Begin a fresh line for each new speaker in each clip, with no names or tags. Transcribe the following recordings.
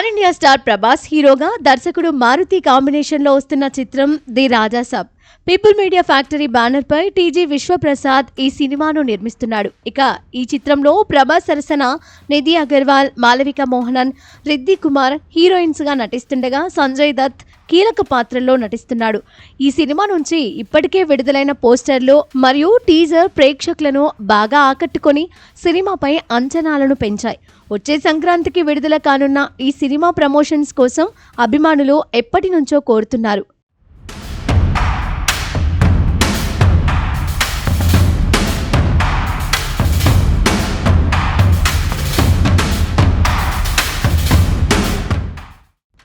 Pan India star Prabhas హీరోగా దర్శకుడు Maruti combination లో వస్తున్న చిత్రం the Raja Saab. People Media Factory banner పై టీజీ విశ్వప్రసాద్ ఈ సినిమాను నిర్మిస్తున్నాడు. ఇక ఈ చిత్రంలో ప్రభాస్ సరసన నిధి అగర్వాల్, మాలవిక మోహనన్, రిద్ది కుమార్ హీరోయిన్స్ గా నటిస్తుండగా సంజయ్ దత్ కీలక పాత్రల్లో నటిస్తున్నాడు. ఈ సినిమా నుంచి ఇప్పటికే విడుదలైన పోస్టర్లు మరియు టీజర్ ప్రేక్షకులను బాగా ఆకట్టుకొని సినిమాపై అంచనాలను పెంచాయి. వచ్చే సంక్రాంతికి విడుదల కానున్న ఈ సినిమా ప్రమోషన్స్ కోసం అభిమానులు ఎప్పటి నుంచో కోరుతున్నారు.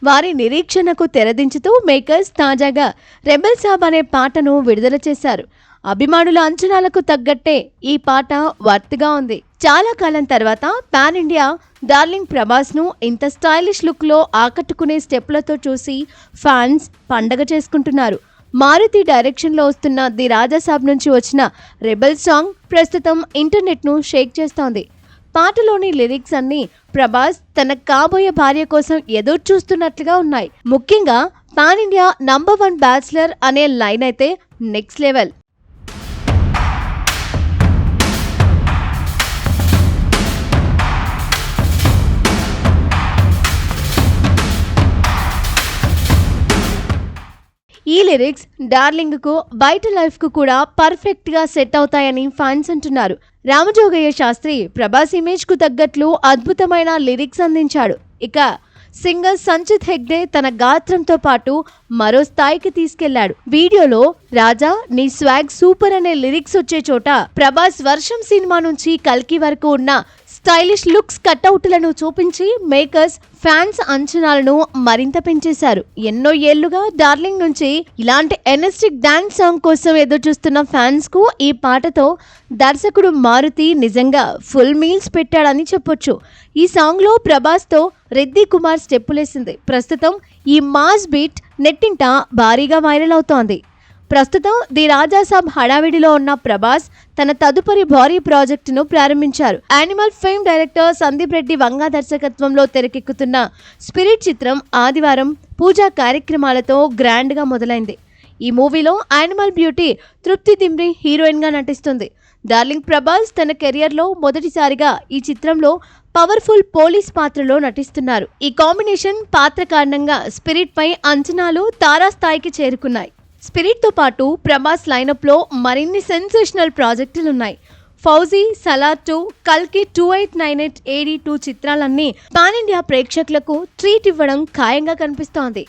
వారి నిరీక్షణకు తెరదించుతూ మేకర్స్ తాజాగా రెబెల్ సాబ్ అనే పాటను విడుదల చేశారు. అభిమానుల అంచనాలకు తగ్గట్టే ఈ పాట వర్త్గా ఉంది. చాలా కాలం తర్వాత పాన్ ఇండియా డార్లింగ్ ప్రభాస్ ను ఇంత స్టైలిష్ లుక్ లో ఆకట్టుకునే స్టెప్లతో చూసి ఫ్యాన్స్ పండగ చేసుకుంటున్నారు. మారుతి డైరెక్షన్ లో వస్తున్న ది రాజా సాబ్ నుంచి వచ్చిన రెబెల్ సాంగ్ ప్రస్తుతం ఇంటర్నెట్ ను షేక్ చేస్తోంది. పాటలోని లిరిక్స్ అన్ని ప్రభాస్ తన కాబోయే భార్య కోసం ఎదురు చూస్తున్నట్లుగా ఉన్నాయి. ముఖ్యంగా పాన్ ఇండియా నంబర్ 1 బ్యాచ్లర్ అనే లైన్ అయితే నెక్స్ట్ లెవెల్. ఈ లిరిక్స్ డార్లింగ్ కు బయట లైఫ్ కు కూడా పర్ఫెక్ట్ గా సెట్ అవుతాయని ఫ్యాన్స్ అంటున్నారు. రామజోగయ్య శాస్త్రి ప్రభాస్ ఇమేజ్ కు తగ్గట్లు అద్భుతమైన లిరిక్స్ అందించాడు. ఇక సింగర్ సంచిత్ హెగ్డే తన గాత్రంతో పాటు మరో స్థాయికి తీసుకెళ్లాడు. వీడియోలో రాజా నీ స్వాగ్ సూపర్ అనే లిరిక్స్ వచ్చే చోట ప్రభాస్ వర్షం సినిమా నుంచి కల్కి వరకు ఉన్న స్టైలిష్ లుక్స్ కట్అవుట్లను చూపించి మేకర్స్ ఫ్యాన్స్ అంచనాలను మరింత పెంచేశారు. ఎన్నో ఏళ్లుగా డార్లింగ్ నుంచి ఇలాంటి ఎనర్జిటిక్ డాన్స్ సాంగ్ కోసం ఎదురు చూస్తున్న ఫ్యాన్స్ కు ఈ పాటతో దర్శకుడు మారుతి నిజంగా ఫుల్ మీల్స్ పెట్టాడని చెప్పొచ్చు. ఈ సాంగ్ లో ప్రభాస్ తో రిద్ది కుమార్ స్టెప్పులేసింది. ప్రస్తుతం ఈ మాస్ బీట్ నెట్టింట భారీగా వైరల్ అవుతోంది. ప్రస్తుతం ది రాజా సాబ్ హడావిడిలో ఉన్న ప్రభాస్ తన తదుపరి భారీ ప్రాజెక్టును ప్రారంభించారు. Animal fame director Sandeep Reddy Vanga దర్శకత్వంలో తెరకెక్కుతున్న స్పిరిట్ చిత్రం ఆదివారం పూజా కార్యక్రమాలతో గ్రాండ్ గా మొదలైంది. ఈ మూవీలో యానిమల్ బ్యూటీ తృప్తి దిమ్రి హీరోయిన్ గా నటిస్తుంది. డార్లింగ్ ప్రభాస్ తన కెరియర్ లో మొదటిసారిగా ఈ చిత్రంలో పవర్ఫుల్ పోలీస్ పాత్రలో నటిస్తున్నారు. ఈ కాంబినేషన్ పాత్ర కారణంగా స్పిరిట్ పై అంచనాలు తారాస్థాయికి చేరుకున్నాయి. స్పిరిట్ తో పాటు ప్రభాస్ లైనప్ లో మరిన్ని సెన్సేషనల్ ప్రాజెక్టులున్నాయి. ఫౌజీ, సలార్ 2, కల్కి 2898 AD 2 చిత్రాలన్నీ పాన్ ఇండియా ప్రేక్షకులకు ట్రీట్ ఇవ్వడం ఖాయంగా కనిపిస్తోంది.